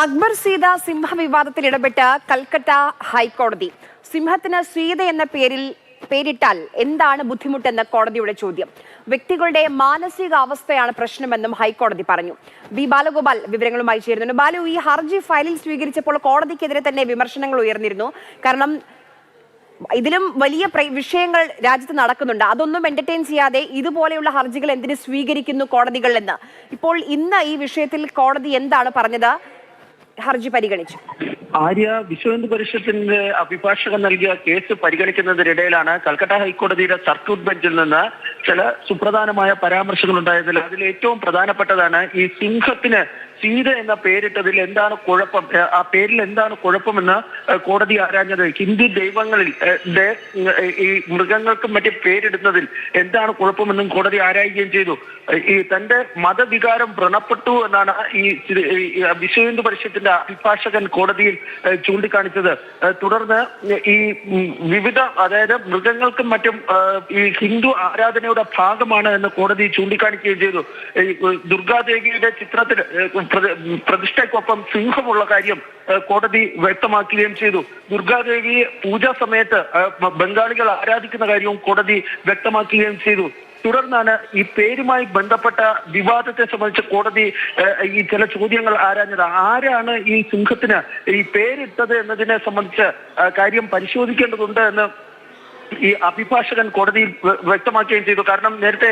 അക്ബർ സീത സിംഹ വിവാദത്തിൽ ഇടപെട്ട കൽക്കട്ട ഹൈക്കോടതി. സിംഹത്തിന് സീത എന്ന പേരിട്ടാൽ എന്താണ് ബുദ്ധിമുട്ടെന്ന് കോടതിയുടെ ചോദ്യം. വ്യക്തികളുടെ മാനസിക അവസ്ഥയാണ് പ്രശ്നമെന്നും ഹൈക്കോടതി പറഞ്ഞു. ബി ബാലഗോപാൽ വിവരങ്ങളുമായി ചേരുന്നുണ്ട്. ബാലു, ഈ ഹർജി ഫയലിൽ സ്വീകരിച്ചപ്പോൾ കോടതിക്കെതിരെ തന്നെ വിമർശനങ്ങൾ ഉയർന്നിരുന്നു. കാരണം ഇതിലും വലിയ വിഷയങ്ങൾ രാജ്യത്ത് നടക്കുന്നുണ്ട്. അതൊന്നും എന്റർടൈൻ ചെയ്യാതെ ഇതുപോലെയുള്ള ഹർജികൾ എന്തിനു സ്വീകരിക്കുന്നു കോടതികൾ എന്ന്. ഇപ്പോൾ ഇന്ന് ഈ വിഷയത്തിൽ കോടതി എന്താണ് പറഞ്ഞത്? ഹർജി പരിഗണിച്ചു. ആര്യ, വിശ്വ ഹിന്ദു പരിഷത്തിന്റെ അഭിഭാഷകൻ നൽകിയ കേസ് പരിഗണിക്കുന്നതിനിടയിലാണ് കൽക്കട്ട ഹൈക്കോടതിയുടെ സർക്യൂട്ട് ബെഞ്ചിൽ നിന്ന് ചില സുപ്രധാനമായ പരാമർശങ്ങൾ ഉണ്ടായതിൽ അതിൽ ഏറ്റവും പ്രധാനപ്പെട്ടതാണ് ഈ സിംഹത്തിന് സീത എന്ന പേരിട്ടതിൽ എന്താണ് കുഴപ്പം, ആ പേരിൽ എന്താണ് കുഴപ്പമെന്ന് കോടതി ആരാഞ്ഞത്. ഹിന്ദു ദൈവങ്ങളിൽ ഈ മൃഗങ്ങൾക്കും മറ്റും പേരിടുന്നതിൽ എന്താണ് കുഴപ്പമെന്നും കോടതി ആരായുകയും ചെയ്തു. ഈ തന്റെ മതവികാരം വ്രണപ്പെട്ടു എന്നാണ് ഈ വിശ്വ ഹിന്ദു പരിഷത്തിന്റെ അഭിഭാഷകൻ കോടതിയിൽ ചൂണ്ടിക്കാണിച്ചത്. തുടർന്ന് ഈ വിവിധ, അതായത് മൃഗങ്ങൾക്കും മറ്റും ഈ ഹിന്ദു ആരാധനയുടെ ഭാഗമാണ് എന്ന് കോടതി ചൂണ്ടിക്കാണിക്കുകയും ചെയ്തു. ദുർഗാദേവിയുടെ ചിത്രത്തിൽ പ്രതിഷ്ഠയ്ക്കൊപ്പം സിംഹമുള്ള കാര്യം കോടതി വ്യക്തമാക്കുകയും ചെയ്തു. ദുർഗാദേവി പൂജാ സമയത്ത് ബംഗാളികൾ ആരാധിക്കുന്ന കാര്യവും കോടതി വ്യക്തമാക്കുകയും ചെയ്തു. തുടർന്നാണ് ഈ പേരുമായി ബന്ധപ്പെട്ട വിവാദത്തെ സംബന്ധിച്ച് കോടതി ഈ ചില ചോദ്യങ്ങൾ ആരാഞ്ഞത്. ആരാണ് ഈ സിംഹത്തിന് ഈ പേരിട്ടത് എന്നതിനെ സംബന്ധിച്ച് കാര്യം പരിശോധിക്കേണ്ടതുണ്ട് എന്ന് ഈ അഭിഭാഷകൻ കോടതിയിൽ വ്യക്തമാക്കുകയും ചെയ്തു. കാരണം നേരത്തെ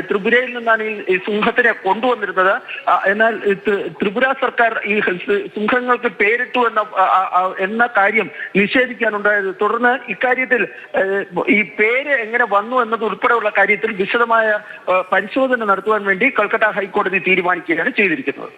ത്രിപുരയിൽ നിന്നാണ് ഈ സിംഹത്തിനെ കൊണ്ടുവന്നിരുന്നത്. എന്നാൽ ത്രിപുര സർക്കാർ ഈ സിംഹങ്ങൾക്ക് പേരിട്ടു എന്ന കാര്യം നിഷേധിക്കാനുണ്ടായത്. തുടർന്ന് ഇക്കാര്യത്തിൽ ഈ പേര് എങ്ങനെ വന്നു എന്നത് ഉൾപ്പെടെയുള്ള കാര്യത്തിൽ വിശദമായ പരിശോധന നടത്തുവാൻ വേണ്ടി കൽക്കട്ട ഹൈക്കോടതി തീരുമാനിക്കുകയാണ് ചെയ്തിരിക്കുന്നത്.